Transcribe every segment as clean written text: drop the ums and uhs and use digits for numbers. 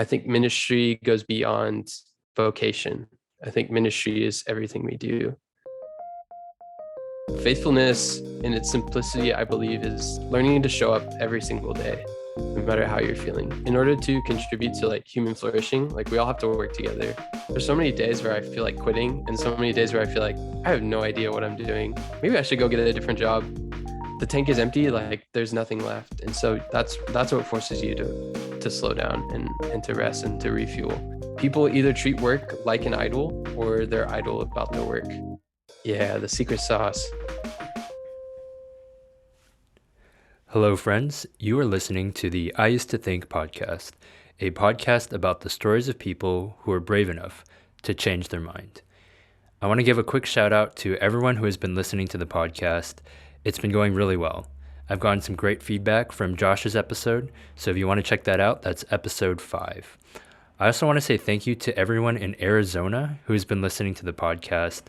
I think ministry goes beyond vocation. I think ministry is everything we do. Faithfulness in its simplicity, I believe, is learning to show up every single day, no matter how you're feeling. In order to contribute to like human flourishing, like we all have to work together. There's so many days where I feel like quitting, and so many days where I feel like I have no idea what I'm doing. Maybe I should go get a different job. The tank is empty, like there's nothing left. And so that's what forces you to slow down and to rest and to refuel. People either treat work like an idol or they're idle about their work. Yeah, the secret sauce. Hello, friends. You are listening to the I Used to Think podcast, a podcast about the stories of people who are brave enough to change their mind. I want to give a quick shout out to everyone who has been listening to the podcast. It's been going really well. I've gotten some great feedback from Josh's episode, so if you want to check that out, that's episode 5. I also want to say thank you to everyone in Arizona who has been listening to the podcast.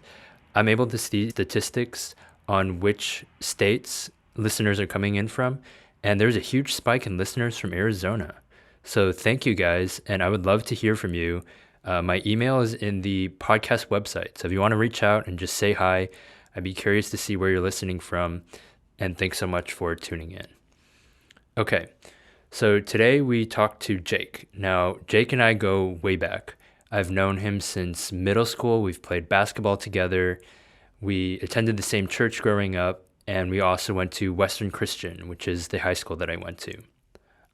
I'm able to see statistics on which states listeners are coming in from, and there's a huge spike in listeners from Arizona. So thank you guys, and I would love to hear from you. My email is in the podcast website, so if you want to reach out and just say hi, I'd be curious to see where you're listening from, and thanks so much for tuning in. Okay, so today we talked to Jake. Now, Jake and I go way back. I've known him since middle school. We've played basketball together. We attended the same church growing up, and we also went to Western Christian, which is the high school that I went to.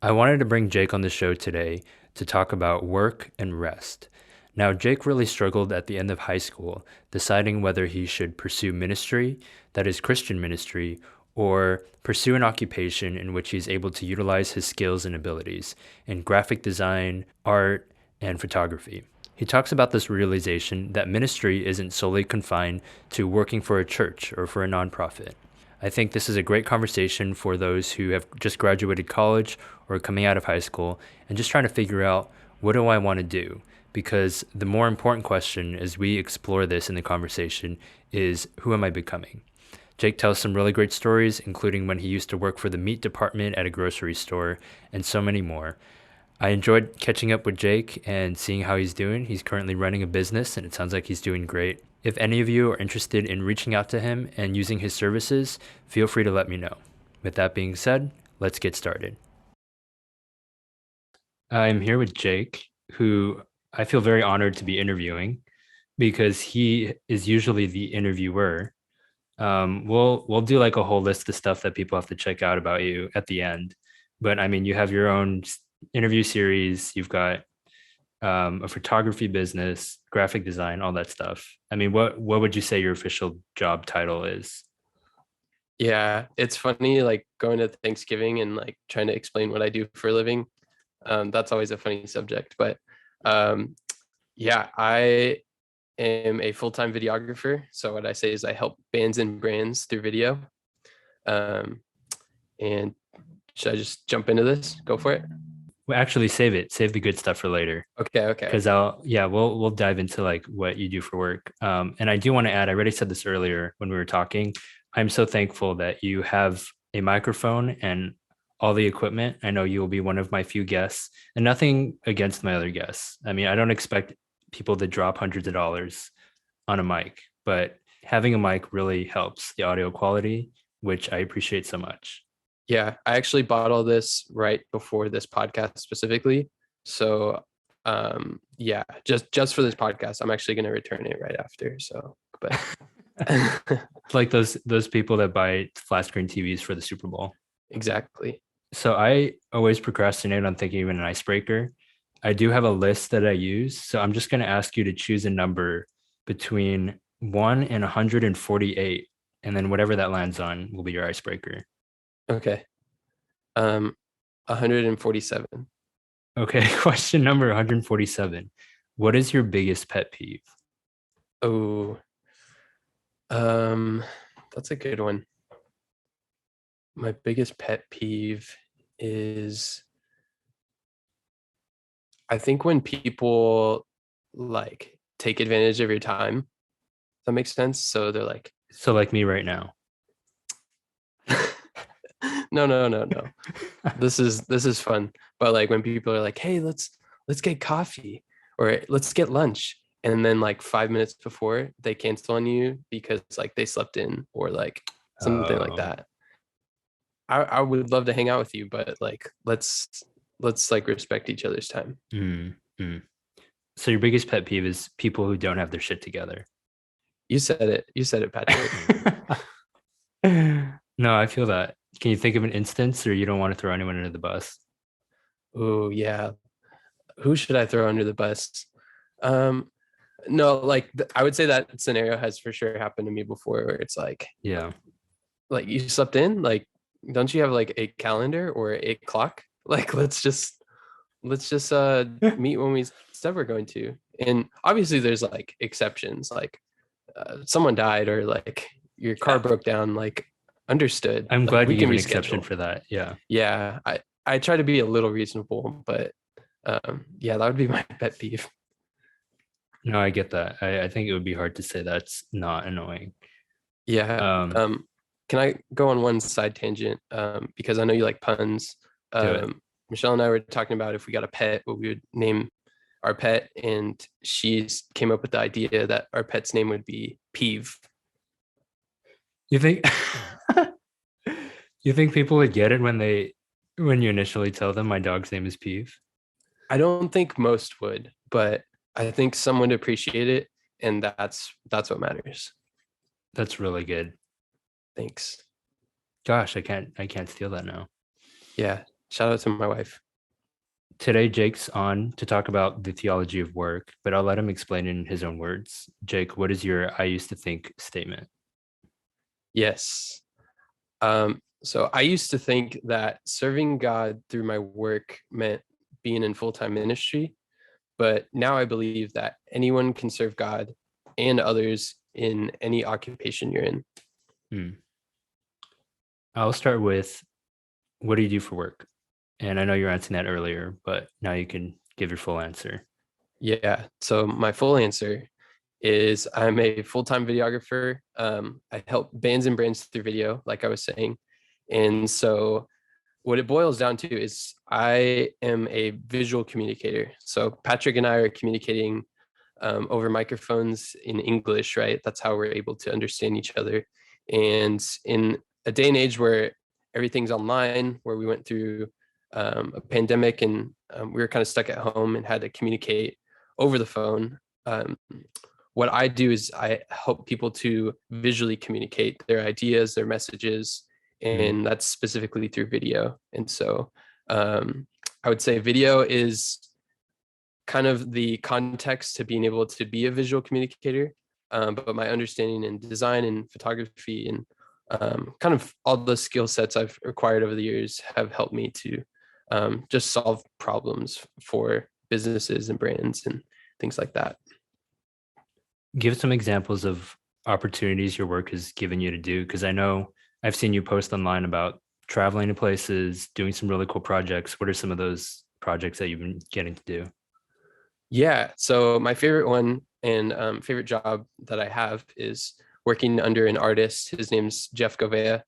I wanted to bring Jake on the show today to talk about work and rest. Now, Jake really struggled at the end of high school, deciding whether he should pursue ministry, that is Christian ministry, or pursue an occupation in which he's able to utilize his skills and abilities in graphic design, art, and photography. He talks about this realization that ministry isn't solely confined to working for a church or for a nonprofit. I think this is a great conversation for those who have just graduated college or coming out of high school and just trying to figure out, what do I want to do? Because the more important question as we explore this in the conversation is, who am I becoming? Jake tells some really great stories, including when he used to work for the meat department at a grocery store, and so many more. I enjoyed catching up with Jake and seeing how he's doing. He's currently running a business, and it sounds like he's doing great. If any of you are interested in reaching out to him and using his services, feel free to let me know. With that being said, let's get started. I'm here with Jake, who I feel very honored to be interviewing because he is usually the interviewer. We'll do like a whole list of stuff that people have to check out about you at the end. But I mean, you have your own interview series, you've got a photography business, graphic design, all that stuff. I mean, what would you say your official job title is? Yeah, it's funny, like going to Thanksgiving and like trying to explain what I do for a living. That's always a funny subject. But yeah, I am a full-time videographer. So what I say is I help bands and brands through video. And should I just jump into this? Go for it. Well, actually, save the good stuff for later. Okay. Because we'll dive into like what you do for work. And I do want to add, I already said this earlier when we were talking, I'm so thankful that you have a microphone and all the equipment. I know you will be one of my few guests, and nothing against my other guests. I mean, I don't expect people to drop hundreds of dollars on a mic, but having a mic really helps the audio quality, which I appreciate so much. Yeah, I actually bought all this right before this podcast specifically. So yeah, just for this podcast, I'm actually going to return it right after. So, but like those people that buy flat screen TVs for the Super Bowl. Exactly. So I always procrastinate on thinking of an icebreaker. I do have a list that I use. So I'm just going to ask you to choose a number between 1 and 148. And then whatever that lands on will be your icebreaker. Okay. 147. Okay. Question number 147. What is your biggest pet peeve? Oh, that's a good one. My biggest pet peeve is, I think when people like take advantage of your time. Does that make sense? So they're like, So like me right now. no. This is fun. But like when people are like, hey, let's let's get coffee or let's get lunch. And then like 5 minutes before they cancel on you because like they slept in or like something like Oh, that. I would love to hang out with you, but like let's like respect each other's time. mm, mm. So your biggest pet peeve is people who don't have their shit together. You said it. You said it, Patrick. No, I feel that. Can you think of an instance, or you don't want to throw anyone under the bus? Oh yeah. Who should I throw under the bus? Um, no, like I would say that scenario has for sure happened to me before, where it's Yeah. like you slept in, like don't you have like a calendar or a clock? Like let's just meet when we said we're going to. And obviously there's like exceptions, like someone died or like your car Yeah. broke down, like understood, I'm like glad we you can gave an exception reschedule. for that. Yeah. Yeah, I try to be a little reasonable, but yeah, that would be my pet peeve. No, I get that. I think it would be hard to say that's not annoying. Yeah. Um, Um, can I go on one side tangent? Because I know you like puns. do it. Michelle and I were talking about if we got a pet, what we would name our pet, and she came up with the idea that our pet's name would be Peeve. You think you think people would get it when you initially tell them my dog's name is Peeve? I don't think most would, but I think some would appreciate it, and that's what matters. That's really good. Thanks. Gosh, I can't steal that now. Yeah. Shout out to my wife. Today Jake's on to talk about the theology of work, but I'll let him explain in his own words. Jake, what is your I used to think statement? Yes. So I used to think that serving God through my work meant being in full-time ministry, but now I believe that anyone can serve God and others in any occupation you're in. Hmm. I'll start with what do you do for work? And I know you're answering that earlier, but now you can give your full answer. Yeah. So my full answer is I'm a full-time videographer. I help bands and brands through video, like I was saying. And so what it boils down to is I am a visual communicator. So Patrick and I are communicating over microphones in English, right? That's how we're able to understand each other. And in a day and age where everything's online, where we went through a pandemic and we were kind of stuck at home and had to communicate over the phone. What I do is I help people to visually communicate their ideas, their messages, Hmm. and that's specifically through video. And so I would say video is kind of the context to being able to be a visual communicator. But my understanding in design and photography and kind of all the skill sets I've acquired over the years have helped me to just solve problems for businesses and brands and things like that. Give some examples of opportunities your work has given you to do, because I know I've seen you post online about traveling to places, doing some really cool projects. What are some of those projects that you've been getting to do? Yeah. So my favorite one and favorite job that I have is working under an artist. His name's Jeff Govea.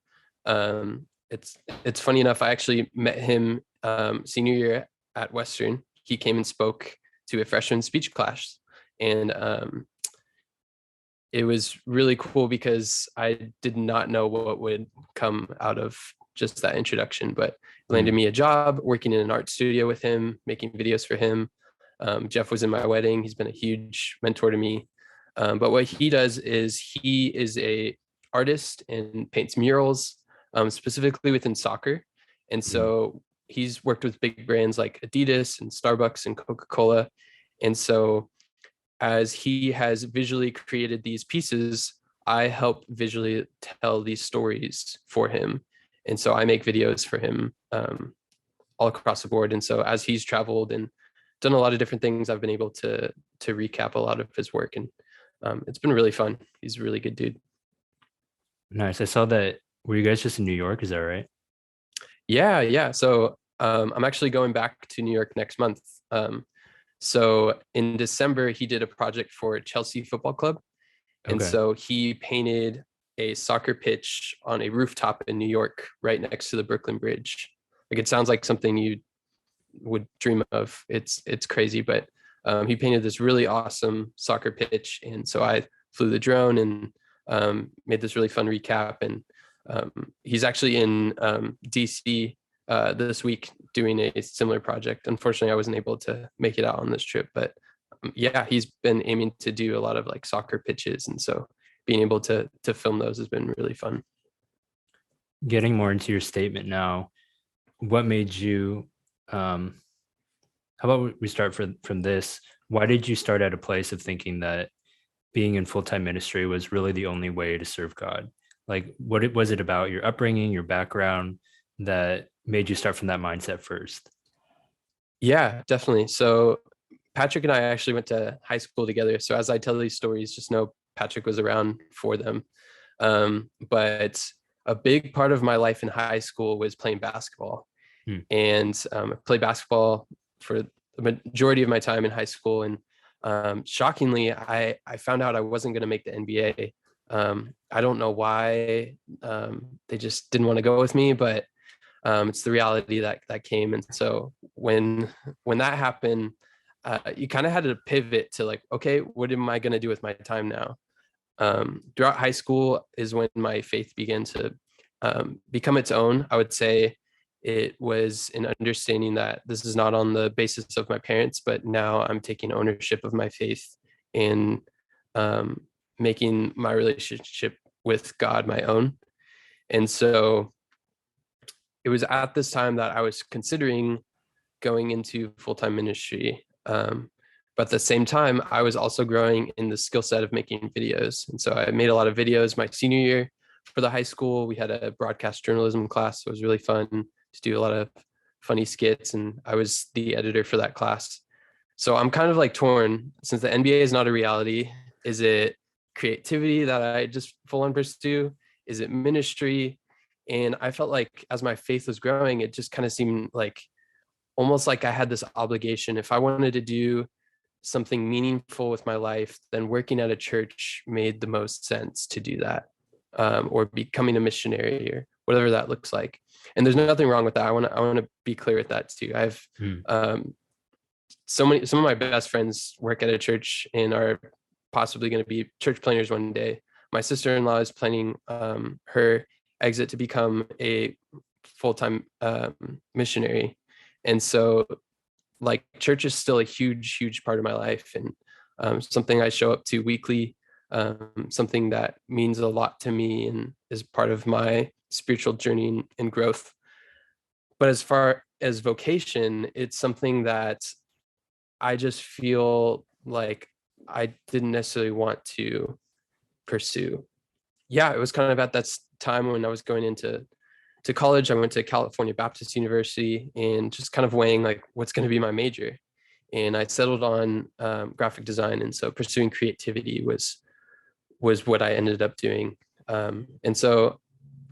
It's funny enough. I actually met him senior year at Western. He came and spoke to a freshman speech class, and it was really cool because I did not know what would come out of just that introduction, but landed Hmm. me a job working in an art studio with him, making videos for him. Jeff was in my wedding. He's been a huge mentor to me. But what he does is he is a artist and paints murals, specifically within soccer. And Hmm. so he's worked with big brands like Adidas and Starbucks and Coca-Cola. And so as he has visually created these pieces, I help visually tell these stories for him. And so I make videos for him all across the board. And so as he's traveled and done a lot of different things, I've been able to recap a lot of his work, and it's been really fun. He's a really good dude. Nice. I saw that. Were you guys just in New York? Is that right? Yeah, yeah. So I'm actually going back to New York next month. So in December, he did a project for Chelsea Football Club. And Okay. so he painted a soccer pitch on a rooftop in New York, right next to the Brooklyn Bridge. Like it sounds like something would dream of. It's crazy, but he painted this really awesome soccer pitch, and so I flew the drone and made this really fun recap. And he's actually in DC this week doing a similar project. Unfortunately, I wasn't able to make it out on this trip, but yeah, he's been aiming to do a lot of like soccer pitches, and so being able to film those has been really fun. Getting more into your statement now, what made you how about we start from this? Why did you start at a place of thinking that being in full-time ministry was really the only way to serve God? Like, was it about your upbringing, your background that made you start from that mindset first? Yeah, definitely. So Patrick and I actually went to high school together. So as I tell these stories, just know Patrick was around for them. But a big part of my life in high school was playing basketball. Hmm. And I played basketball for the majority of my time in high school. And shockingly, I found out I wasn't going to make the NBA. I don't know why. They just didn't want to go with me, but it's the reality that came. And so when that happened, you kind of had to pivot to like, okay, what am I going to do with my time now? Throughout high school is when my faith began to become its own. I would say it was an understanding that this is not on the basis of my parents, but now I'm taking ownership of my faith and making my relationship with God my own. And so it was at this time that I was considering going into full-time ministry. But at the same time, I was also growing in the skill set of making videos. And so I made a lot of videos my senior year for the high school. We had a broadcast journalism class. So it was really fun to do a lot of funny skits. And I was the editor for that class. So I'm kind of like torn since the NBA is not a reality. Is it creativity that I just full on pursue? Is it ministry? And I felt like as my faith was growing, it just kind of seemed like almost like I had this obligation. If I wanted to do something meaningful with my life, then working at a church made the most sense to do that, or becoming a missionary or whatever that looks like. And there's nothing wrong with that. I want to be clear with that too. I've some of my best friends work at a church and are possibly going to be church planners one day. My sister-in-law is planning her exit to become a full-time missionary. And so like church is still a huge part of my life, and something I show up to weekly, something that means a lot to me and is part of my spiritual journey and growth. But as far as vocation, it's something that I just feel like I didn't necessarily want to pursue. Yeah, it was kind of at that time when I was going into college. I went to California Baptist University and just kind of weighing like what's going to be my major. And I settled on graphic design. And so pursuing creativity was what I ended up doing. And so,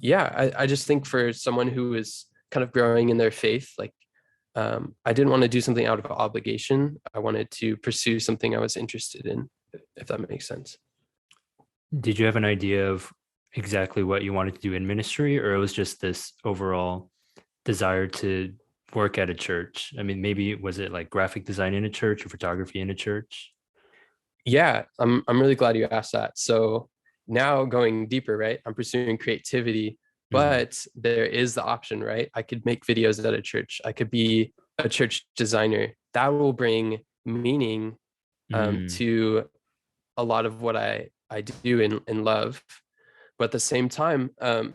yeah, I just think for someone who is kind of growing in their faith, like I didn't want to do something out of obligation. I wanted to pursue something I was interested in, if that makes sense. Did you have an idea of exactly what you wanted to do in ministry, or it was just this overall desire to work at a church? I mean, maybe was it like graphic design in a church or photography in a church? Yeah, I'm really glad you asked that. So now going deeper, right? I'm pursuing creativity, Mhm. but there is the option, right? I could make videos at a church. I could be a church designer. That will bring meaning Mm. to a lot of what I do and love. But at the same time, kind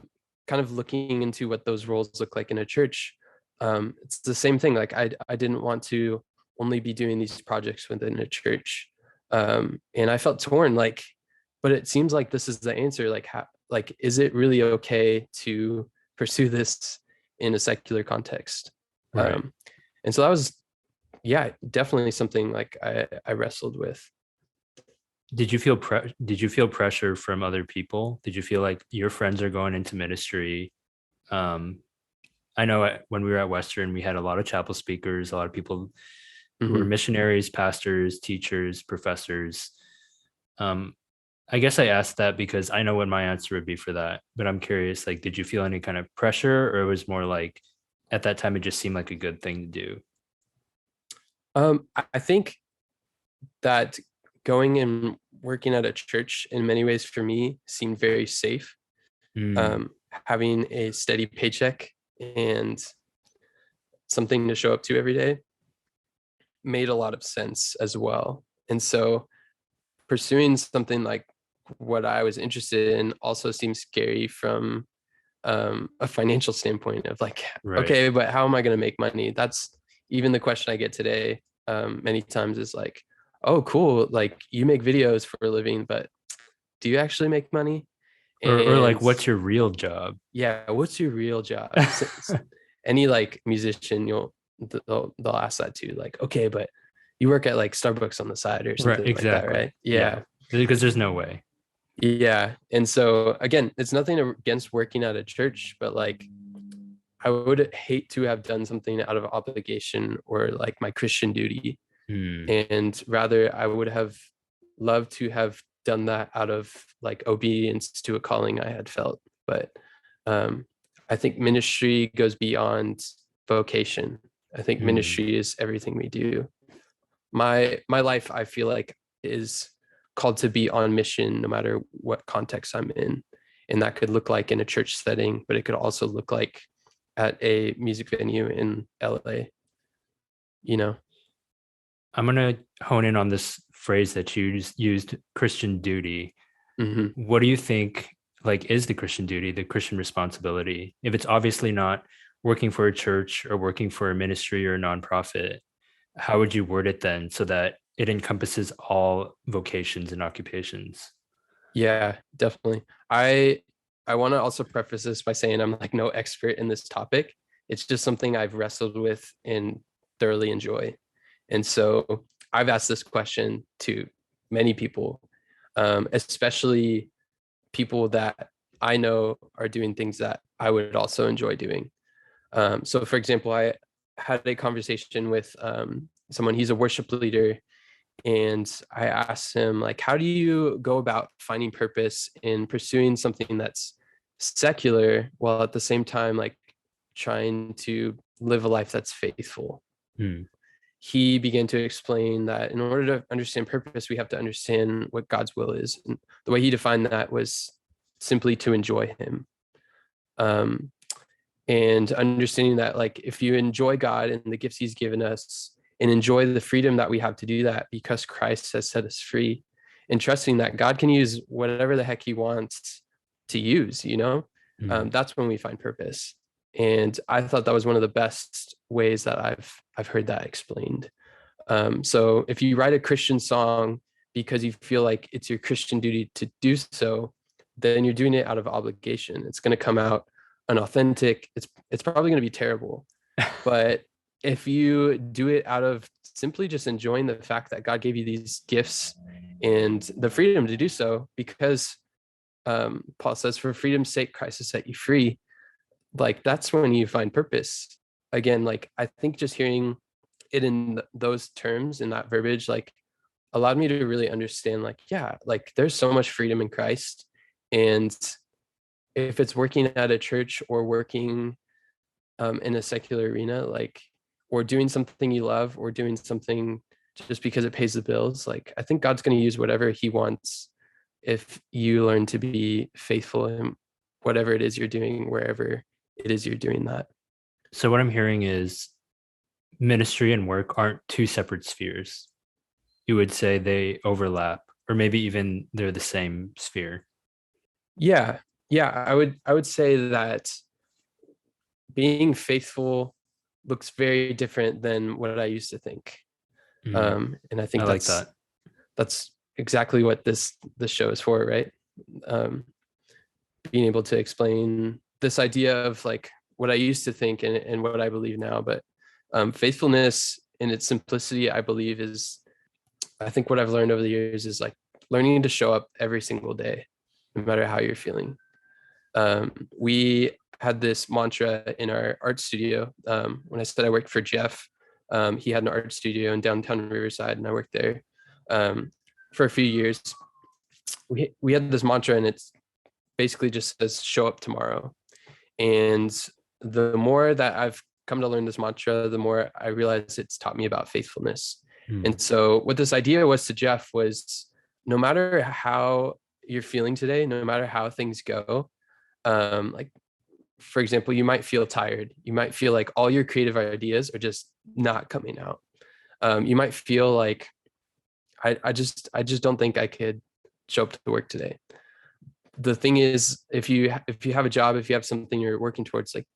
of looking into what those roles look like in a church, it's the same thing. Like I didn't want to only be doing these projects within a church, and I felt torn. Like, but it seems like this is the answer. Like, like is it really okay to pursue this in a secular context? Right. And so that was, yeah, definitely something like I wrestled with. Did you feel pressure from other people? Did you feel like your friends are going into ministry? Um, I know when we were at Western, we had a lot of chapel speakers, a lot of people who were Mm-hmm. missionaries, pastors, teachers, professors. Um, I guess I asked that because I know what my answer would be for that, but I'm curious, like, did you feel any kind of pressure, or it was more like at that time it just seemed like a good thing to do? I think that going and working at a church in many ways for me seemed very safe. Mm, Having a steady paycheck and something to show up to every day made a lot of sense as well. And so pursuing something like what I was interested in also seems scary from a financial standpoint of like, right. okay, but how am I going to make money? That's even the question I get today many times is like, oh, cool. Like you make videos for a living, but do you actually make money? Or like, And what's your real job? yeah, what's your real job? Any like musician, they'll ask that too. Like, okay, but you work at like Starbucks on the side or Right, something like that, exactly. right? Yeah. Yeah. Because there's no way. Yeah. And so again, it's nothing against working at a church, but like I would hate to have done something out of obligation or like my Christian duty. Hmm. And rather I would have loved to have done that out of like obedience to a calling I had felt. But um, I think ministry goes beyond vocation. I think Hmm. ministry is everything we do. My life, I feel like, is called to be on mission no matter what context I'm in. And that could look like in a church setting, but it could also look like at a music venue in LA, you know? I'm gonna hone in on this phrase that you used, Christian duty. Mm-hmm. What do you think like is the Christian duty, the Christian responsibility? If it's obviously not working for a church or working for a ministry or a nonprofit, how would you word it then so that it encompasses all vocations and occupations? Yeah, definitely. I want to also preface this by saying I'm like no expert in this topic. It's just something I've wrestled with and thoroughly enjoy. And so I've asked this question to many people, especially people that I know are doing things that I would also enjoy doing. So, for example, I had a conversation with someone. He's a worship leader, and I asked him like, how do you go about finding purpose in pursuing something that's secular while at the same time like trying to live a life that's faithful? Hmm. He began to explain that in order to understand purpose, we have to understand what God's will is. And the way he defined that was simply to enjoy him. Um, and understanding that like if you enjoy God and the gifts he's given us and enjoy the freedom that we have to do that because Christ has set us free, and trusting that God can use whatever the heck he wants to use, Hmm. that's when we find purpose. And I thought that was one of the best ways that I've heard that explained. So if you write a Christian song because you feel like it's your Christian duty to do so, then you're doing it out of obligation. It's going to come out unauthentic. It's probably going to be terrible. But if you do it out of simply just enjoying the fact that God gave you these gifts and the freedom to do so, because Paul says, "For freedom's sake, Christ has set you free." Like that's when you find purpose. Again, like I think just hearing it in those terms in that verbiage like allowed me to really understand like yeah, like there's so much freedom in Christ. And if it's working at a church or working in a secular arena, like or doing something you love or doing something just because it pays the bills, like I think God's going to use whatever he wants if you learn to be faithful in whatever it is you're doing, wherever it is you're doing that. So what I'm hearing is ministry and work aren't two separate spheres. You would say they overlap, or maybe even they're the same sphere. Yeah, yeah, I would say that being faithful looks very different than what I used to think. Mm, And I I think like that's that. that's exactly what this show is for, right? Um, being able to explain this idea of like what I used to think and what I believe now. But faithfulness in its simplicity, I believe, is I think what I've learned over the years is like learning to show up every single day, no matter how you're feeling. We had this mantra in our art studio. When I said I worked for Jeff, he had an art studio in downtown Riverside, and I worked there for a few years. We had this mantra, and it's basically just says "show up tomorrow." And the more that I've come to learn this mantra, the more I realize it's taught me about faithfulness. Mm. And so what this idea was to Jeff was, no matter how you're feeling today, no matter how things go, like for example, you might feel tired. You might feel like all your creative ideas are just not coming out. You might feel like I just don't think I could show up to work today. The thing is, if you have a job, if you have something you're working towards, like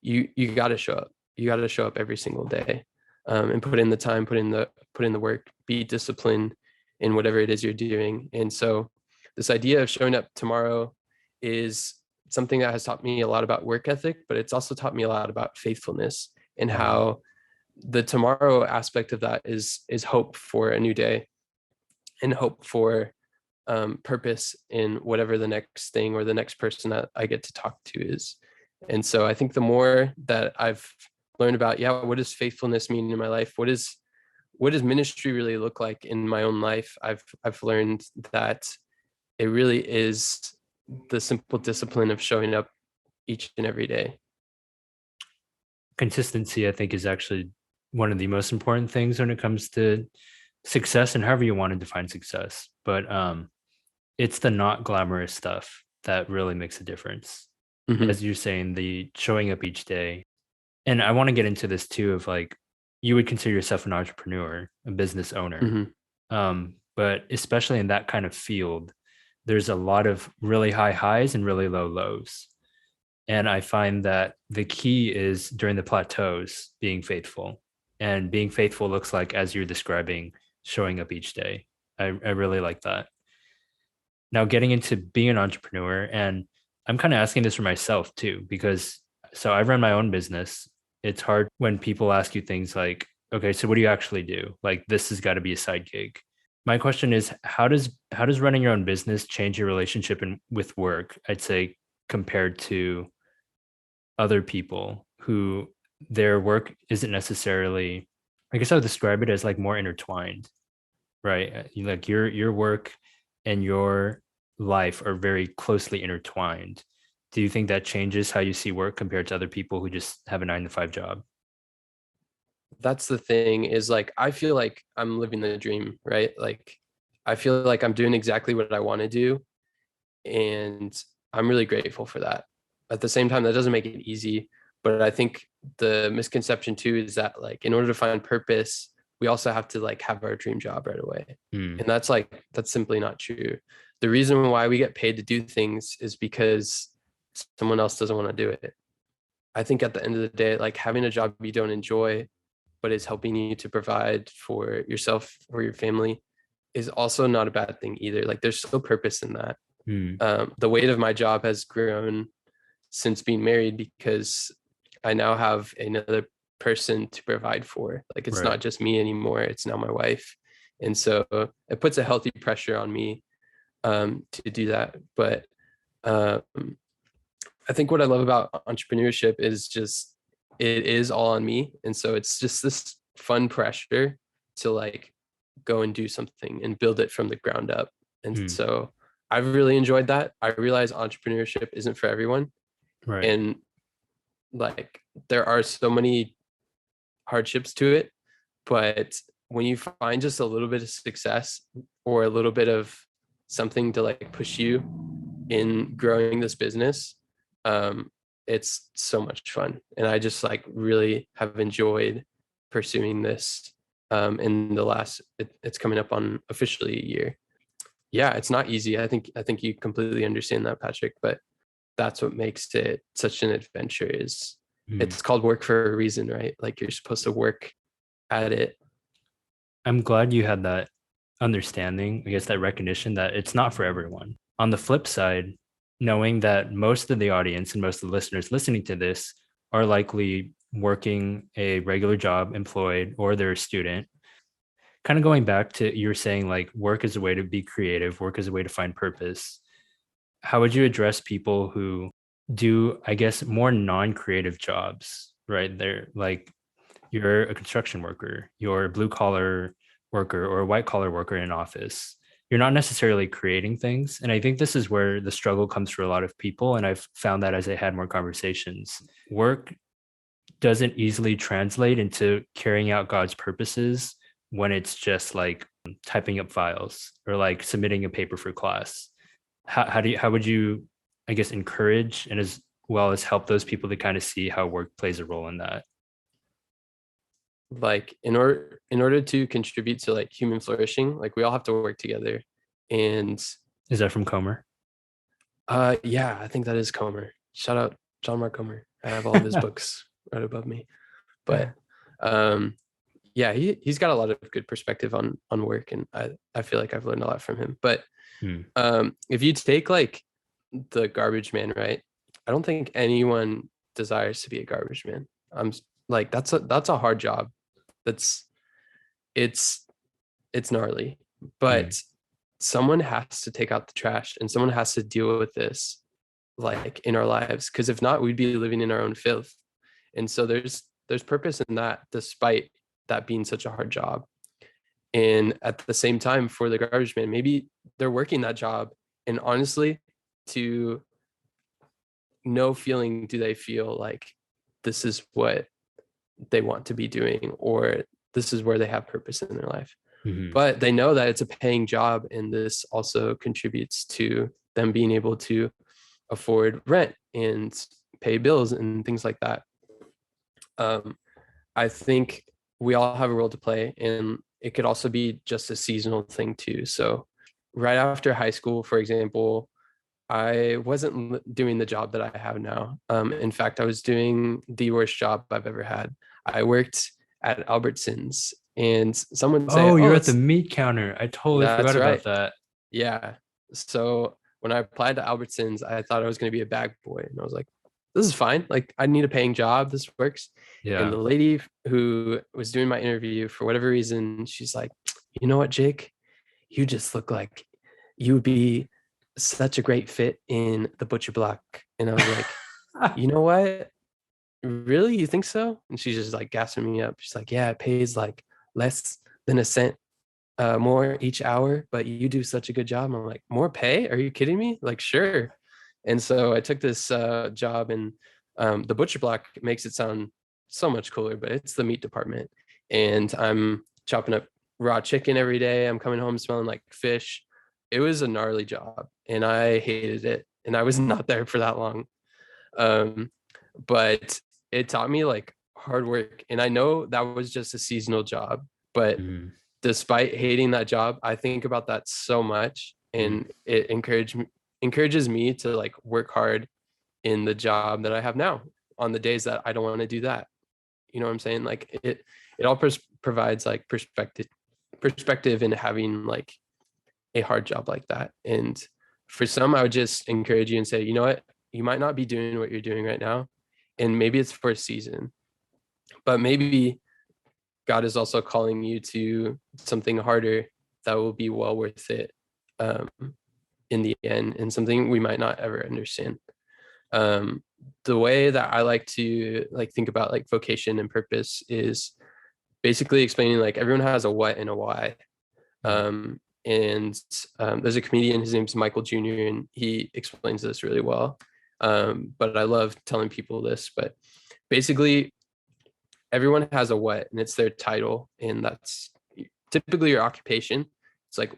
you got to show up. You got to show up every single day, and put in the time, put in the work, be disciplined in whatever it is you're doing. And so this idea of showing up tomorrow is something that has taught me a lot about work ethic, but it's also taught me a lot about faithfulness, and how the tomorrow aspect of that is hope for a new day, and hope for purpose in whatever the next thing or the next person that I get to talk to is. And so I think the more that I've learned about, what does faithfulness mean in my life? What does ministry really look like in my own life? I've learned that it really is the simple discipline of showing up each and every day. Consistency, I think, is actually one of the most important things when it comes to success, and however you want to define success. But it's the not glamorous stuff that really makes a difference. Mm-hmm. As you're saying, the showing up each day. And I want to get into this too, of like, you would consider yourself an entrepreneur, a business owner. Mm-hmm. But especially in that kind of field, there's a lot of really high highs and really low lows. And I find that the key is during the plateaus, being faithful. And being faithful looks like, as you're describing, showing up each day. I really like that. Now, getting into being an entrepreneur, and I'm kind of asking this for myself too, because so I run my own business. It's hard when people ask you things like, okay, so what do you actually do? Like, this has got to be a side gig. My question is, how does running your own business change your relationship with work, I'd say, compared to other people who their work isn't necessarily, I guess I would describe it as like more intertwined, right? Like your work and your life are very closely intertwined. Do you think that changes how you see work compared to other people who just have a 9 to 5 job? That's the thing, is like, I feel like I'm living the dream, right? Like, I feel like I'm doing exactly what I want to do, and I'm really grateful for that. At the same time, that doesn't make it easy, but I think the misconception too is that, like, in order to find purpose, we also have to like have our dream job right away. Mm, And that's simply not true. The reason why we get paid to do things is because someone else doesn't want to do it. I think at the end of the day, like, having a job you don't enjoy but is helping you to provide for yourself or your family is also not a bad thing either. Like, there's still purpose in that. mm, The weight of my job has grown since being married, because I now have another person to provide for. Like, it's right. not just me anymore, it's now my wife. And so it puts a healthy pressure on me to do that. But um, I think what I love about entrepreneurship is just, it is all on me. And so it's just this fun pressure to like go and do something and build it from the ground up. And Mm, so I've really enjoyed that. I realize entrepreneurship isn't for everyone. right. And like, there are so many hardships to it. But when you find just a little bit of success, or a little bit of something to like push you in growing this business, it's so much fun. And I just like really have enjoyed pursuing this. In the last, it's coming up on officially a year. Yeah, it's not easy. I think you completely understand that, Patrick, but that's what makes it such an adventure. Is Mm. it's called work for a reason, right? Like, you're supposed to work at it. I'm glad you had that understanding, I guess that recognition that it's not for everyone. On the flip side, knowing that most of the audience and most of the listeners listening to this are likely working a regular job, employed, or they're a student. Kind of going back to, you were saying like work is a way to be creative, work is a way to find purpose. How would you address people who do, I guess, more non-creative jobs, right? They're like, you're a construction worker, you're a blue collar worker or a white collar worker in an office. You're not necessarily creating things. And I think this is where the struggle comes for a lot of people. And I've found that as I had more conversations. Work doesn't easily translate into carrying out God's purposes when it's just like typing up files or like submitting a paper for class. How would you, I guess, encourage and as well as help those people to kind of see how work plays a role in that? Like in order to contribute to like human flourishing, like we all have to work together. And Is that from Comer? yeah, I think that is Comer. Shout out John Mark Comer. I have all of his books right above me. But um yeah, he's got a lot of good perspective on work, and I feel like I've learned a lot from him. But Hmm. if you take like the garbage man, right? I don't think anyone desires to be a garbage man. I'm like that's a hard job. That's it's it's gnarly, Hmm. but someone has to take out the trash and someone has to deal with this like in our lives, because if not, we'd be living in our own filth. And so there's purpose in that, despite that being such a hard job. And at the same time, for the garbage man, maybe they're working that job, and honestly, to no feeling do they feel like this is what they want to be doing, or this is where they have purpose in their life. Hmm. But they know that it's a paying job, and this also contributes to them being able to afford rent and pay bills and things like that. um, I think we all have a role to play, and it could also be just a seasonal thing too. So right after high school, for example, I wasn't doing the job that I have now. In fact, I was doing the worst job I've ever had. I worked at Albertsons, and someone would say, Oh, "Oh, you're at the let's." meat counter. I totally That's forgot about right. that. Yeah. So when I applied to Albertsons, I thought I was going to be a bag boy, and I was like, "This is fine. Like, I need a paying job. This works." And Yeah. the lady who was doing my interview, for whatever reason, she's like, "You know what, Jake? You just look like you would be such a great fit in the butcher block." And I was like, "You know what? Really? You think so?" And she's just like gassing me up. She's like, "Yeah, it pays like less than a cent more each hour, but you do such a good job." And I'm like, "More pay? Are you kidding me?" Like, sure. And so I took this job, and the butcher block makes it sound so much cooler, but it's the meat department. And I'm chopping up raw chicken every day. I'm coming home smelling like fish. It was a gnarly job, and I hated it. And I was not there for that long. Um, but it taught me like hard work. And I know that was just a seasonal job, but Mm, despite hating that job, I think about that so much, mm, and it encourages me to like work hard in the job that I have now on the days that I don't want to do that. You know what I'm saying? Like it all provides like perspective in having like a hard job like that. And for some, I would just encourage you and say, you know what, you might not be doing what you're doing right now, and maybe it's for a season, but maybe God is also calling you to something harder that will be well worth it um, in the end, and something we might not ever understand. Um, the way that I like to like think about like vocation and purpose is basically explaining like everyone has a what and a why. mm, And there's a comedian, his name's Michael Jr., and he explains this really well. But I love telling people this. But basically, everyone has a what, and it's their title, and that's typically your occupation. It's like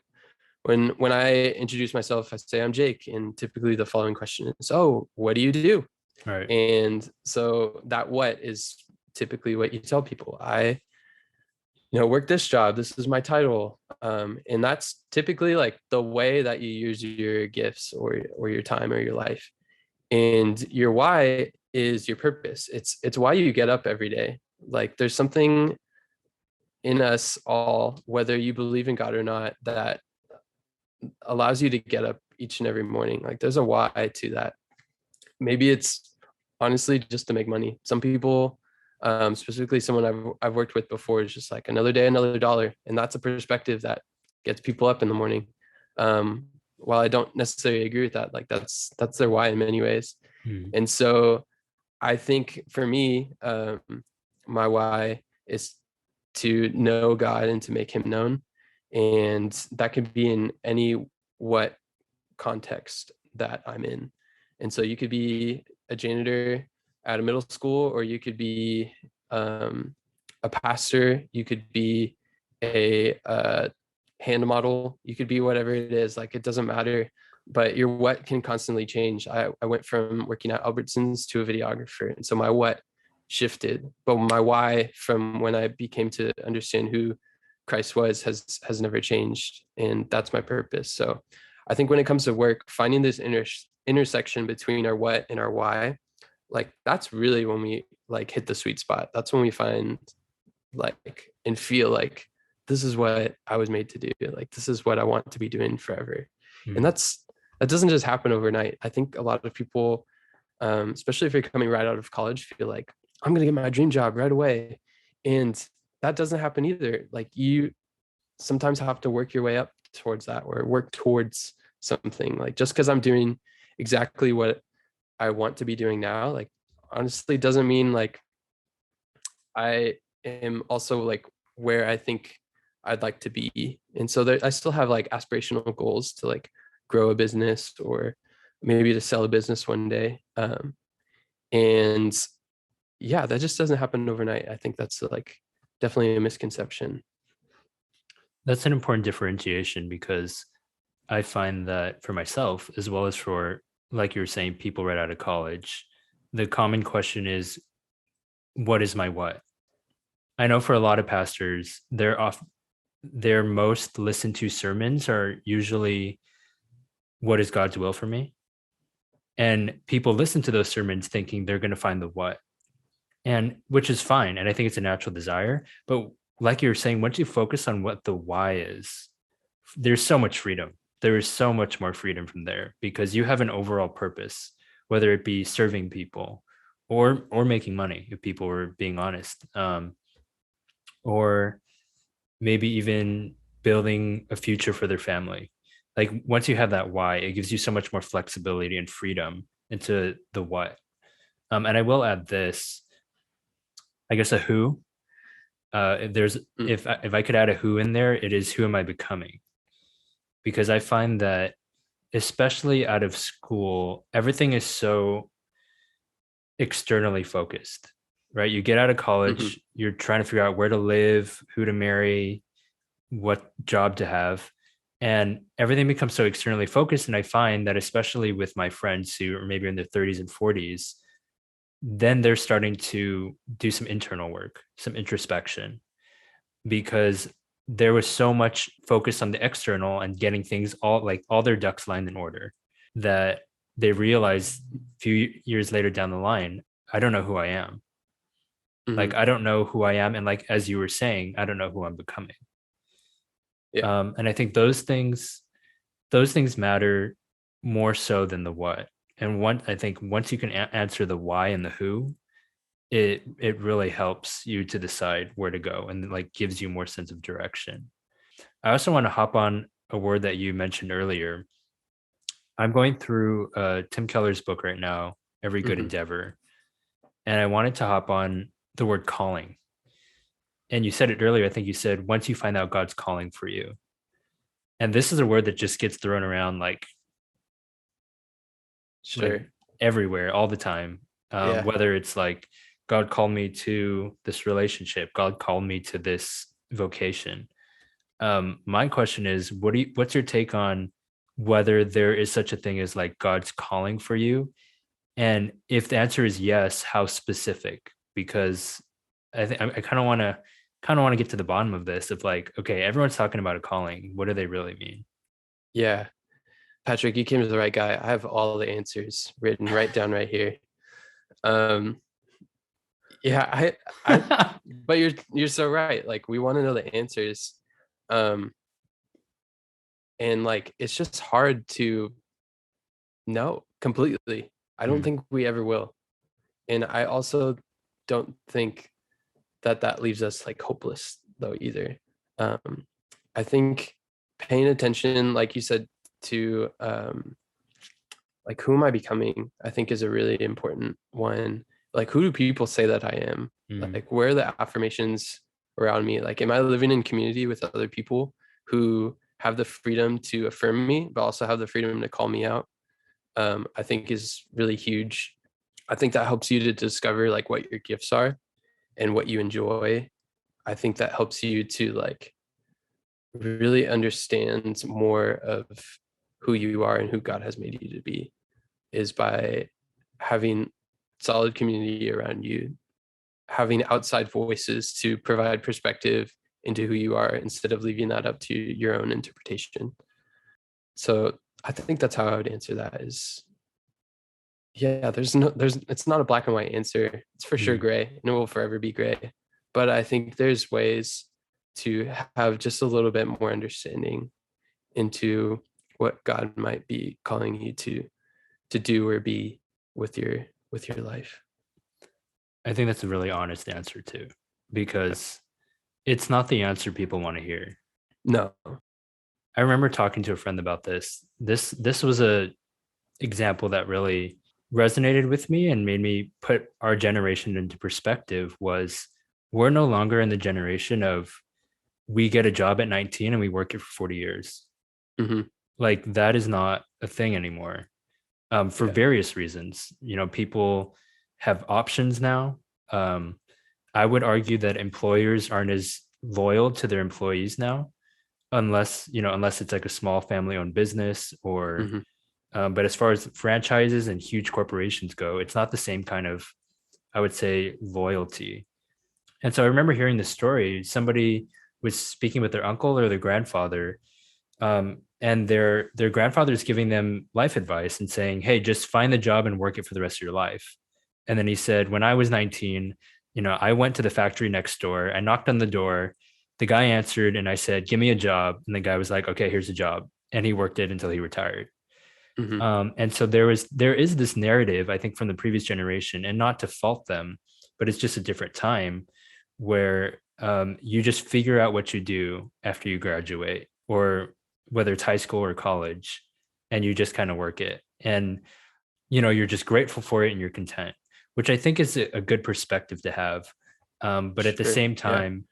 when I introduce myself, I say I'm Jake, and typically the following question is, "Oh, what do you do?" right. And so that what is typically what you tell people. I work this job, this is my title. And that's typically like the way that you use your gifts or your time or your life. And your why is your purpose. It's why you get up every day. Like there's something in us all, whether you believe in God or not, that allows you to get up each and every morning. Like there's a why to that. Maybe it's honestly just to make money. Some people, specifically someone I've worked with before, is just like another day, another dollar, and that's a perspective that gets people up in the morning. While I don't necessarily agree with that, like that's their why in many ways. Mm, And so I think for me, my why is to know God and to make Him known, and that can be in any what context that I'm in. And so you could be a janitor at a middle school, or you could be a pastor, you could be a hand model, you could be whatever it is. Like, it doesn't matter, but your what can constantly change. I went from working at Albertsons to a videographer, and so my what shifted, but my why from when I became to understand who Christ was has never changed, and that's my purpose. So I think when it comes to work, finding this intersection between our what and our why, like that's really when we like hit the sweet spot. That's when we find like and feel like this is what I was made to do. Like this is what I want to be doing forever. And Mm. that doesn't just happen overnight. I think a lot of people, especially if you're coming right out of college, feel like I'm gonna get my dream job right away. And that doesn't happen either. Like you sometimes have to work your way up towards that, or work towards something. Like just because I'm doing exactly what I want to be doing now, like honestly doesn't mean like I am also like where I think I'd like to be. And so there, I still have like aspirational goals to like grow a business, or maybe to sell a business one day. And yeah, that just doesn't happen overnight. I think that's like definitely a misconception. That's an important differentiation because I find that for myself, as well as for, like you were saying, people right out of college, the common question is, what is my what? I know for a lot of pastors, their most listened to sermons are usually, what is God's will for me? And people listen to those sermons thinking they're going to find the what, and which is fine. And I think it's a natural desire. But like you were saying, once you focus on what the why is, there's so much freedom. There is so much more freedom from there because you have an overall purpose, whether it be serving people or making money, if people were being honest, or maybe even building a future for their family. Like once you have that why, it gives you so much more flexibility and freedom into the what. And I will add this, I guess, a who. If there's Mm, if I could add a who in there, it is, who am I becoming? Because I find that especially out of school, everything is so externally focused, right? You get out of mhm. college, you're trying to figure out where to live, who to marry, what job to have. And everything becomes so externally focused. And I find that, especially with my friends who are maybe in their 30s and 40s, then they're starting to do some internal work, some introspection, because there was so much focus on the external and getting things all their ducks lined in order, that they realized a few years later down the line, I don't know who I am. Like, Mhm. I don't know who I am. And like, as you were saying, I don't know who I'm becoming. Yeah. And I think those things matter more so than the what. And I think once you can answer the why and the who, it really helps you to decide where to go, and like gives you more sense of direction. I also want to hop on a word that you mentioned earlier. I'm going through Tim Keller's book right now, Every Good Mhm. Endeavor, and I wanted to hop on the word calling. And you said it earlier. I think you said, once you find out God's calling for you. And this is a word that just gets thrown around like Sure. everywhere all the time. Yeah. Whether it's like, God called me to this relationship, God called me to this vocation. My question is, what's your take on whether there is such a thing as like God's calling for you? And if the answer is yes, how specific? Because I think I kind of want to get to the bottom of this, of like, okay, everyone's talking about a calling. What do they really mean? Yeah. Patrick, you came to the right guy. I have all the answers written right down right here. Um, yeah, but you're so right. Like we want to know the answers. Um, and like it's just hard to know completely. I don't Hmm. think we ever will. And I also don't think that that leaves us like hopeless though either. Um, I think paying attention, like you said, to like who am I becoming, I think is a really important one. Like who do people say that I am? Hmm. Like where are the affirmations around me? Like am I living in community with other people who have the freedom to affirm me but also have the freedom to call me out? I think is really huge. I think that helps you to discover like what your gifts are and what you enjoy. I think that helps you to like really understand more of who you are and who God has made you to be is by having solid community around you, having outside voices to provide perspective into who you are instead of leaving that up to your own interpretation. So I think that's how I would answer that is yeah, there's it's not a black and white answer. It's for sure Mm. gray and it will forever be gray. But I think there's ways to have just a little bit more understanding into what God might be calling you to do or be with your life. I think that's a really honest answer too, because it's not the answer people want to hear. No. I remember talking to a friend about this. This was a example that really resonated with me and made me put our generation into perspective was we're no longer in the generation of we get a job at 19 and we work it for 40 years. Hmm. Like that is not a thing anymore. For Yeah. various reasons. People have options now. I would argue that employers aren't as loyal to their employees now, unless it's like a small family-owned business or. Hmm. But as far as franchises and huge corporations go, it's not the same kind of, I would say, loyalty. And so I remember hearing this story. Somebody was speaking with their uncle or their grandfather, and their grandfather is giving them life advice and saying, "Hey, just find the job and work it for the rest of your life." And then he said, "When I was 19, I went to the factory next door. I knocked on the door. The guy answered, and I said, 'Give me a job.' And the guy was like, 'Okay, here's a job.' And he worked it until he retired." Hmm. And so there is this narrative, I think, from the previous generation, and not to fault them, but it's just a different time where you just figure out what you do after you graduate, or whether it's high school or college, and you just kind of work it. And you're just grateful for it and you're content, which I think is a good perspective to have. But at the Sure. same Yeah. time,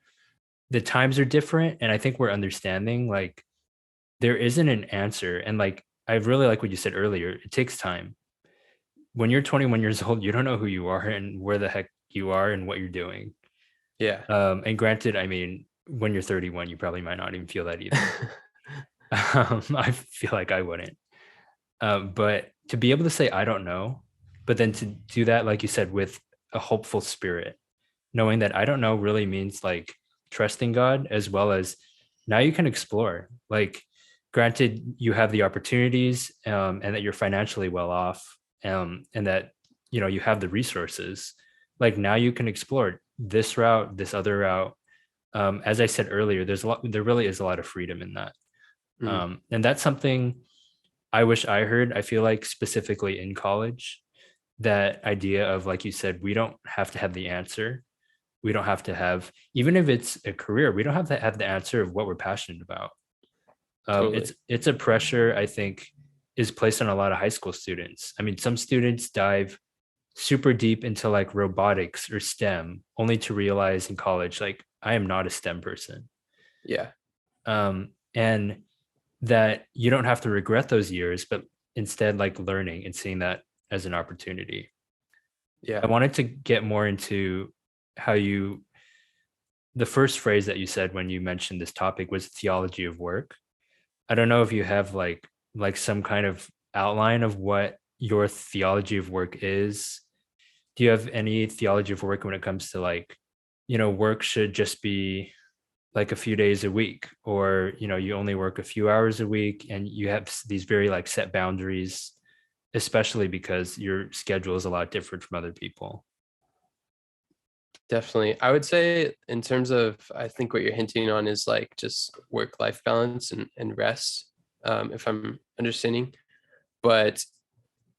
the times are different, and I think we're understanding like there isn't an answer. And like I really like what you said earlier. It takes time. When you're 21 years old, you don't know who you are and where the heck you are and what you're doing. Yeah. And granted, I mean, when you're 31, you probably might not even feel that either. I feel like I wouldn't. But to be able to say I don't know, but then to do that, like you said, with a hopeful spirit, knowing that I don't know really means like trusting God, as well as now you can explore. Like, granted, you have the opportunities, and that you're financially well off, and that you have the resources. Like now you can explore this route, this other route. As I said earlier, there really is a lot of freedom in that. Hmm. And that's something I wish I heard. I feel like specifically in college, that idea of, like you said, we don't have to have the answer. We don't have to have, even if it's a career, we don't have to have the answer of what we're passionate about. It's Totally. it's a pressure I think is placed on a lot of high school students. I mean, some students dive super deep into like robotics or STEM, only to realize in college, like, I am not a STEM person. Yeah. And that you don't have to regret those years, but instead like learning and seeing that as an opportunity. I Yeah. wanted to get more into how the first phrase that you said when you mentioned this topic was theology of work. I don't know if you have like some kind of outline of what your theology of work is. Do you have any theology of work when it comes to like, work should just be like a few days a week, or you only work a few hours a week, and you have these very like set boundaries, especially because your schedule is a lot different from other people. Definitely. I would say in terms of I think what you're hinting on is like just work-life balance and rest, if I'm understanding. But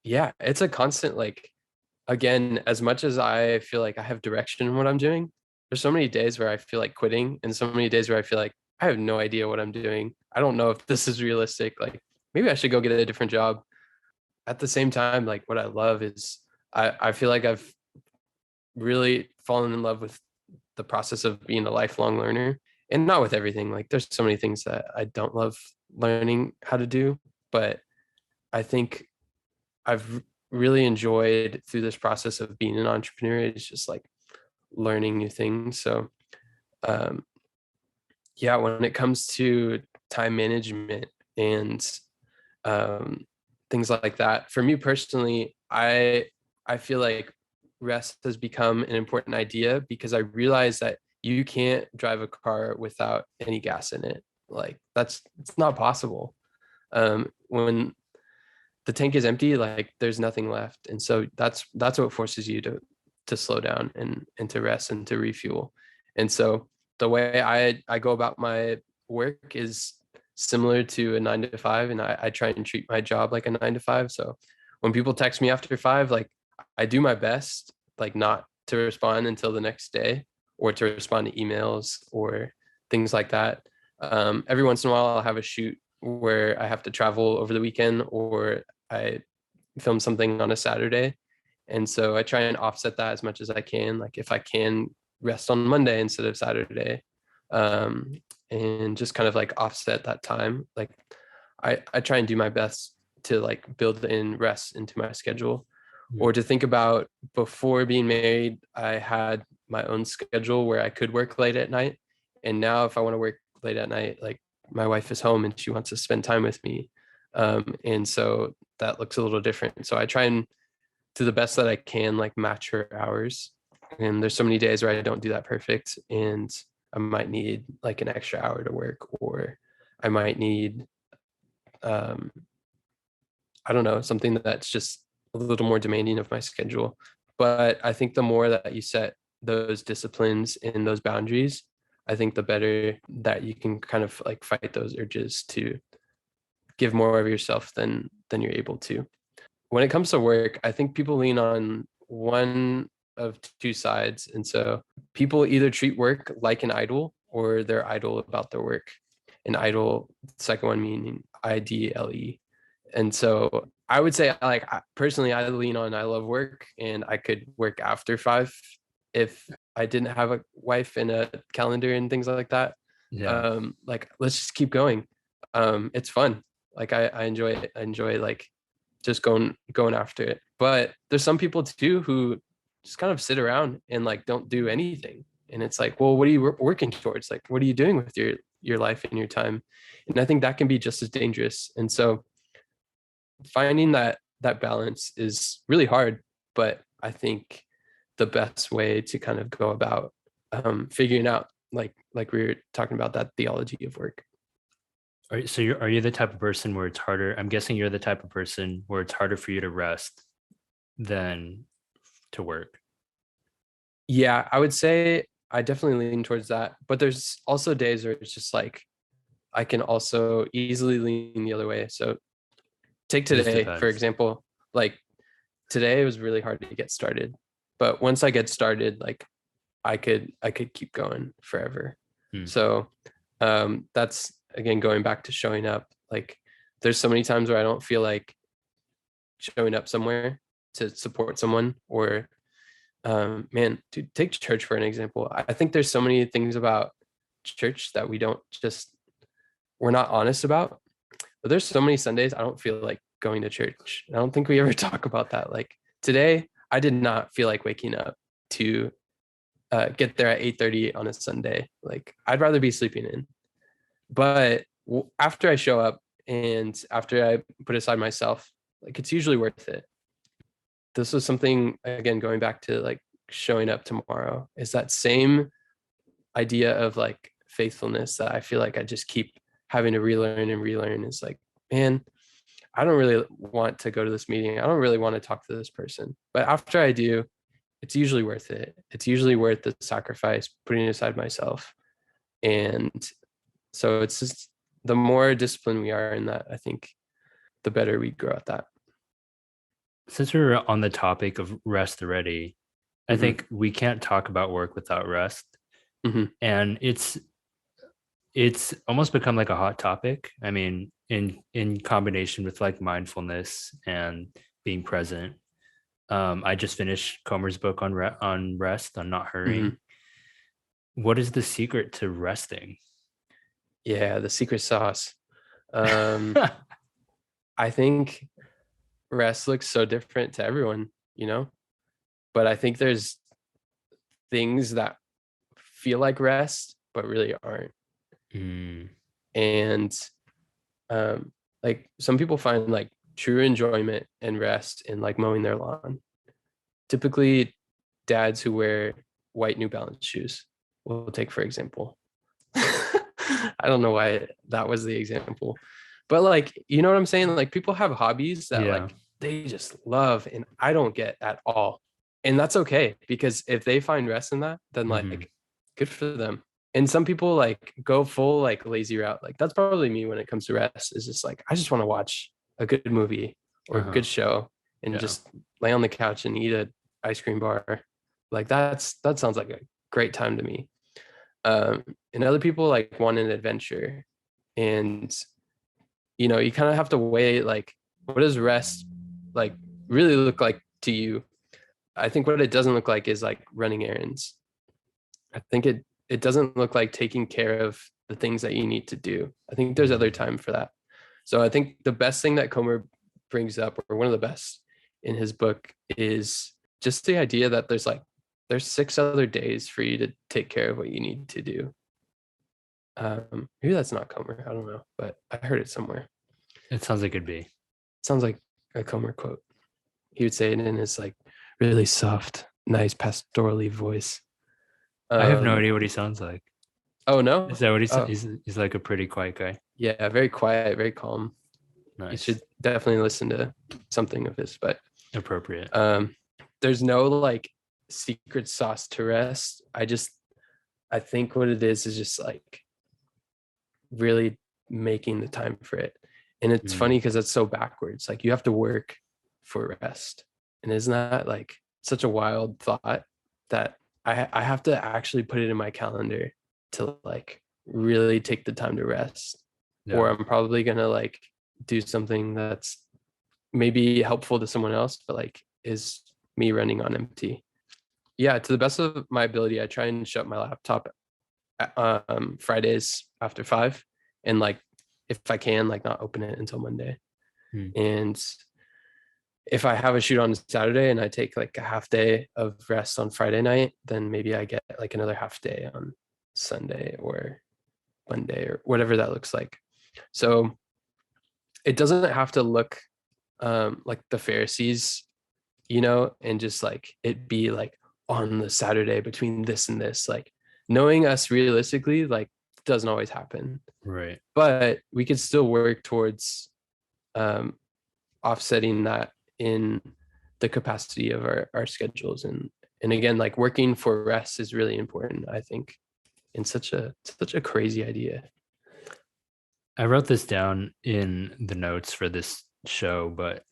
yeah, it's a constant like again, as much as I feel like I have direction in what I'm doing, there's so many days where I feel like quitting and so many days where I feel like I have no idea what I'm doing. I don't know if this is realistic. Like maybe I should go get a different job. At the same time, like what I love is I feel like I've really fallen in love with the process of being a lifelong learner and not with everything. Like there's so many things that I don't love learning how to do, but I think I've really enjoyed through this process of being an entrepreneur is just like learning new things. So um, yeah, when it comes to time management and um, things like that, for me personally, I feel like rest has become an important idea because I realize that you can't drive a car without any gas in it. Like it's not possible. When the tank is empty, like there's nothing left. And so that's what forces you to slow down and to rest and to refuel. And so the way I go about my work is similar to a 9 to 5, and I try and treat my job like a 9 to 5. So when people text me after 5, like I do my best, like not to respond until the next day or to respond to emails or things like that. Every once in a while, I'll have a shoot where I have to travel over the weekend or I film something on a Saturday. And so I try and offset that as much as I can. Like if I can rest on Monday instead of Saturday, um, and just kind of like offset that time. Like I try and do my best to like build in rest into my schedule. Or to think about before being married, I had my own schedule where I could work late at night. And now if I want to work late at night, like my wife is home and she wants to spend time with me. And so that looks a little different. So I try and do the best that I can, like match her hours. And there's so many days where I don't do that perfect. And I might need like an extra hour to work, or I might need, um, I don't know, something that's just a little more demanding of my schedule. But I think the more that you set those disciplines and those boundaries, I think the better that you can kind of like fight those urges to give more of yourself than you're able to. When it comes to work, I think people lean on one of two sides. And so people either treat work like an idol or they're idle about their work. An idle, second one meaning IDLE. And so I would say, like, personally, I lean on I love work and I could work after 5 if I didn't have a wife and a calendar and things like that. Yeah. Like let's just keep going. It's fun. Like I enjoy it. I enjoy like just going after it. But there's some people too who just kind of sit around and like don't do anything. And it's like, well, what are you working towards? Like, what are you doing with your life and your time? And I think that can be just as dangerous. And so finding that balance is really hard, but I think the best way to kind of go about figuring out like we were talking about that theology of work. Are you the type of person where it's harder? I'm guessing you're the type of person where it's harder for you to rest than to work. Yeah, I would say I definitely lean towards that, but there's also days where it's just like I can also easily lean the other way. So take It just today, for depends. example. Like today was really hard to get started, but once I get started, like I could keep going forever. Hmm. So that's again going back to showing up. Like there's so many times where I don't feel like showing up somewhere to support someone, or man, to take church for an example. I think there's so many things about church that we're not honest about. But there's so many Sundays I don't feel like going to church. I don't think we ever talk about that. Like today, I did not feel like waking up to get there at 8:30 on a Sunday. Like I'd rather be sleeping in. But after I show up and after I put aside myself, like it's usually worth it. This was something, again, going back to like showing up tomorrow, is that same idea of like faithfulness that I feel like I just keep having to relearn and relearn. Is like, man, I don't really want to go to this meeting. I don't really want to talk to this person. But after I do, it's usually worth it. It's usually worth the sacrifice, putting aside myself. And so it's just the more disciplined we are in that, I think the better we grow at that. Since we're on the topic of rest already, I Mm-hmm. think we can't talk about work without rest. Mm-hmm. And it's almost become like a hot topic. I mean, in combination with like mindfulness and being present. I just finished Comer's book on rest, on not Mm-hmm. hurrying. What is the secret to resting? Yeah, the secret sauce. Um, I think rest looks so different to everyone, but I think there's things that feel like rest but really aren't. Mm, And like some people find like true enjoyment and rest in like mowing their lawn. Typically dads who wear white New Balance shoes, we'll take for example. I don't know why that was the example, but like, you know what I'm saying? Like people have hobbies that yeah. like they just love and I don't get at all. And that's okay because if they find rest in that, then Hmm. like good for them. And some people like go full like lazy route. Like that's probably me when it comes to rest, is just like I just want to watch a good movie or a Uh-huh. good show and Yeah. just lay on the couch and eat a ice cream bar. Like that sounds like a great time to me. And other people like want an adventure, and you kind of have to weigh like what does rest like really look like to you. I think what it doesn't look like is like running errands. I think it doesn't look like taking care of the things that you need to do. I think there's other Mm, time for that. So I think the best thing that Comer brings up, or one of the best in his book, is just the idea that there's 6 other days for you to take care of what you need to do. Maybe that's not Comer. I don't know, but I heard it somewhere. it sounds like it'd be. Sounds like a Comer quote. He would say it in his like really soft, nice pastorally voice. I have no Um, idea what he sounds like. oh no. Is that what Oh he's like a pretty quiet guy? yeah, very quiet, very calm. You Nice. should definitely listen to something of his. But Appropriate. um, there's no like secret sauce to rest. I think what it is just like really making the time for it. And it's funny Mm, because it's so backwards. Like you have to work for rest. And isn't that like such a wild thought that I have to actually put it in my calendar to like really take the time to rest, or yeah. I'm probably gonna like do something that's maybe helpful to someone else, but like is me running on empty. Yeah, to the best of my ability, I try and shut my laptop Fridays after 5, and like if I can, like not open it until Monday. Mm, And if I have a shoot on Saturday and I take like a half day of rest on Friday night, then maybe I get like another half day on Sunday or Monday or whatever that looks like. So it doesn't have to look like the Pharisees, and just like it be like on the Saturday between this and this. Like knowing us realistically, like doesn't always happen, right. but we could still work towards um, offsetting that in the capacity of our schedules. And again, like working for rest is really important, I think, in such a crazy idea. I wrote this down in the notes for this show, but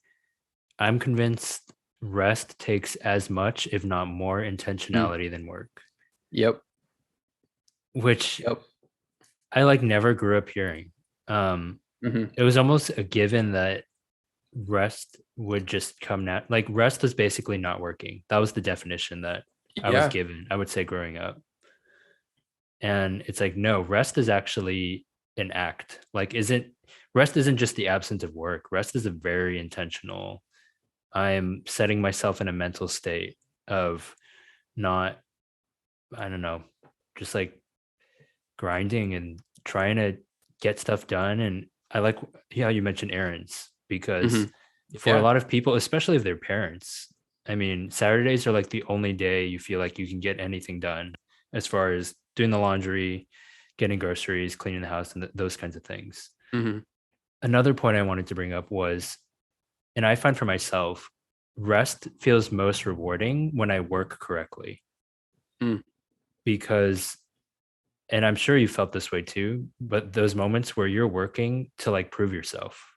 I'm convinced rest takes as much, if not more, Mm, intentionality than work, yep. which Yep. I like never grew up hearing. Um, Hmm. it was almost a given that rest would just come now. Like rest was basically not working. That was the definition that I was Yeah. given, I would say, growing up. And it's like, no, rest is actually an act. Like, isn't rest isn't just the absence of work. Rest is a very intentional. I'm setting myself in a mental state of not, I don't know, just like grinding and trying to get stuff done. And I like how you mentioned errands, because Hmm. for a Yeah. lot of people, especially if they're parents, I mean, Saturdays are like the only day you feel like you can get anything done as far as doing the laundry, getting groceries, cleaning the house, and those kinds of things. Hmm. Another point I wanted to bring up was, and I find for myself, rest feels most rewarding when I work correctly, Mm. because, and I'm sure you felt this way too, but those moments where you're working to like prove yourself,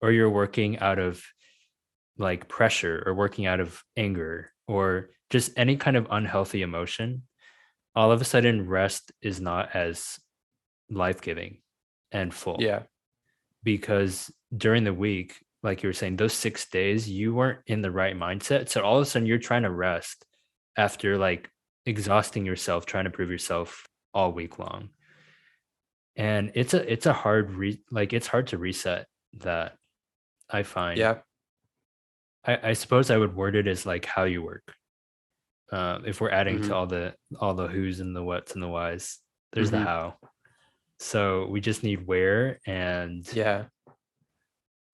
or you're working out of like pressure, or working out of anger, or just any kind of unhealthy emotion, all of a sudden rest is not as life-giving and full, Yeah. because during the week, like you were saying, those 6 days you weren't in the right mindset, so all of a sudden you're trying to rest after like exhausting yourself trying to prove yourself all week long. And it's a hard like it's hard to reset that, I find. Yeah. I suppose I would word it as like how you work. If we're adding to Hmm. all the who's and the what's and the whys, there's the Hmm. how. So we just need where and Yeah,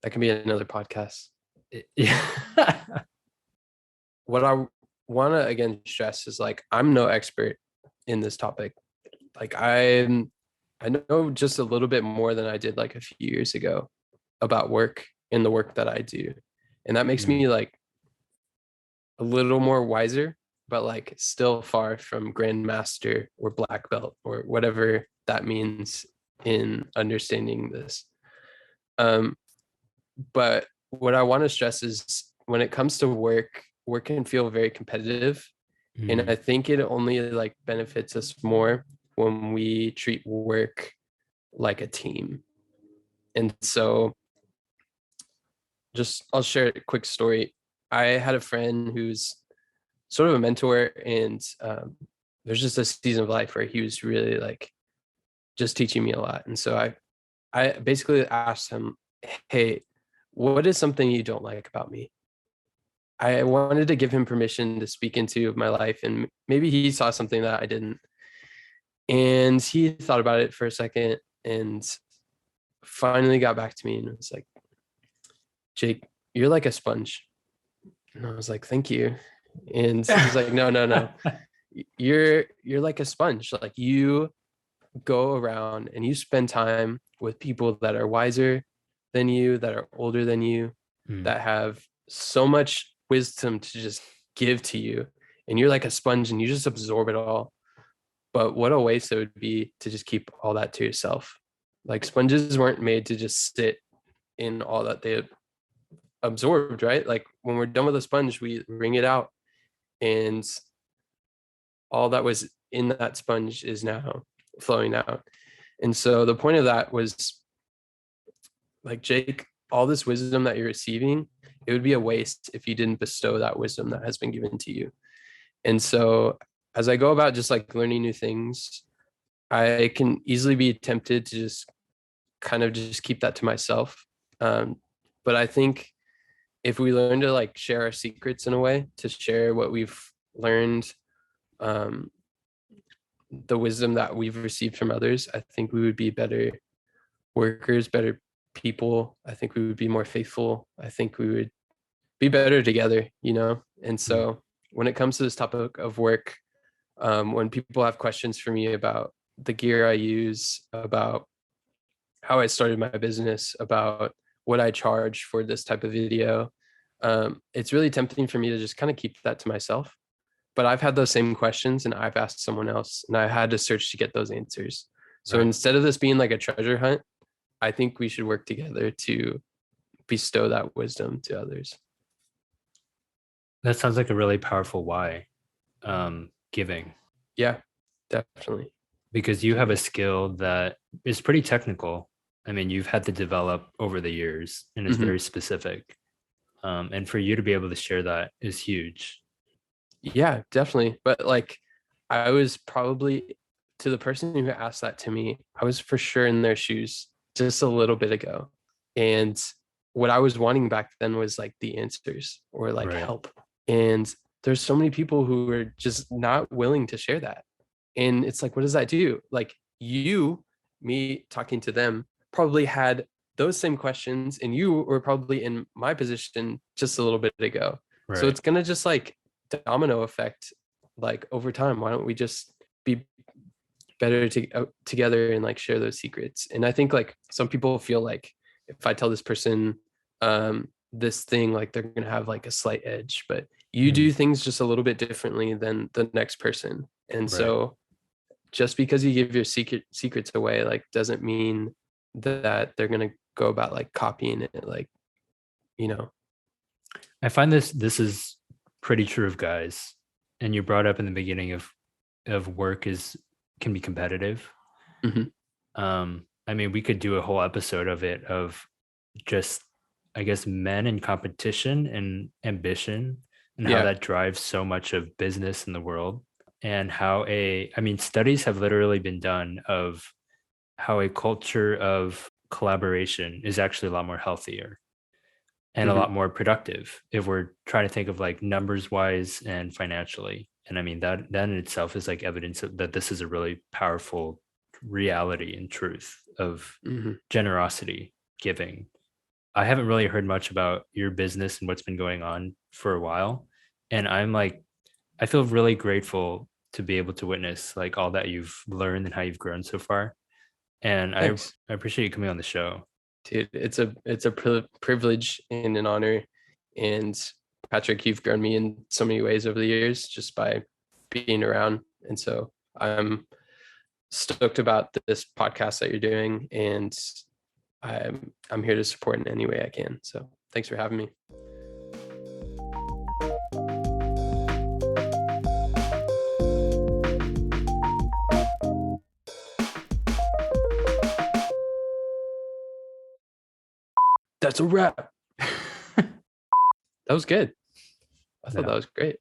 that can be another podcast. yeah. What I want to again stress is like I'm no expert in this topic. Like I know just a little bit more than I did like a few years ago about work and the work that I do. And that makes Mm, me like a little more wiser, but like still far from grandmaster or black belt or whatever that means in understanding this. Um, but what I want to stress is when it comes to work, work can feel very competitive. And mm, I think it only like benefits us more when we treat work like a team. And so just I'll share a quick story. I had a friend who's sort of a mentor, and there's just a season of life where he was really like just teaching me a lot. And so I basically asked him, "Hey, what is something you don't like about me?" I wanted to give him permission to speak into my life, and maybe he saw something that I didn't. And he thought about it for a second and finally got back to me and was like, "Jake, you're like a sponge." And I was like, "Thank you." And he's like, "No, no, no. You're like a sponge. Like you go around and you spend time with people that are wiser than you, that are older than you, mm, that have so much wisdom to just give to you. And you're like a sponge and you just absorb it all. But what a waste it would be to just keep all that to yourself. Like sponges weren't made to just sit in all that they absorbed, right? Like when we're done with a sponge, we wring it out, and all that was in that sponge is now flowing out. And so the point of that was like, Jake, all this wisdom that you're receiving, it would be a waste if you didn't bestow that wisdom that has been given to you. And so as I go about just like learning new things, I can easily be tempted to just kind of just keep that to myself. Um, but I think if we learn to like share our secrets in a way, to share what we've learned, um, the wisdom that we've received from others, I think we would be better workers, better people. I think we would be more faithful. I think we would be better together, you know? And mm. so when it comes to this topic of work, when people have questions for me about the gear I use, about how I started my business, about what I charge for this type of video, it's really tempting for me to just kind of keep that to myself. But I've had those same questions and I've asked someone else and I had to search to get those answers. So Right. instead of this being like a treasure hunt, I think we should work together to bestow that wisdom to others. That sounds like a really powerful why. Giving, Yeah, definitely. because you have a Giving. skill that is pretty technical. I mean, you've had to develop over the years and is Hmm. very specific. And for you to be able to share that is huge. Yeah, definitely. But like, I was probably to the person who asked that to me, I was for sure in their shoes just a little bit ago. And what I was wanting back then was like the answers or like Right. help. And there's so many people who are just not willing to share that. And it's like, what does that do? Like you, me talking to them, probably had those same questions, and you were probably in my position just a little bit ago. So Right. it's gonna just like domino effect, like over time. Why don't we just be better together and like share those secrets? And I think like some people feel like if I tell this person this thing, like they're gonna have like a slight edge, but you Mm, do things just a little bit differently than the next person. And right. so just because you give your secrets away like doesn't mean that they're gonna go about like copying it, like, you know. I find this is pretty true of guys. And you brought up in the beginning of work is can be competitive. Hmm. I mean, we could do a whole episode of it of just, I guess, men in competition and ambition and how Yeah. that drives so much of business in the world. And how I mean, studies have literally been done of how a culture of collaboration is actually a lot more healthier. and a Hmm. lot more productive if we're trying to think of like numbers wise and financially. And I mean that in itself is like evidence that this is a really powerful reality and truth of Hmm. generosity, giving. I haven't really heard much about your business and what's been going on for a while, and I feel really grateful to be able to witness like all that you've learned and how you've grown so far. And Thanks, I appreciate you coming on the show. dude. It's a privilege and an honor. And Patrick, you've grown me in so many ways over the years just by being around. And so I'm stoked about this podcast that you're doing, and I'm here to support in any way I can. So thanks for having me. That's a wrap. That was good. I thought that No, was great.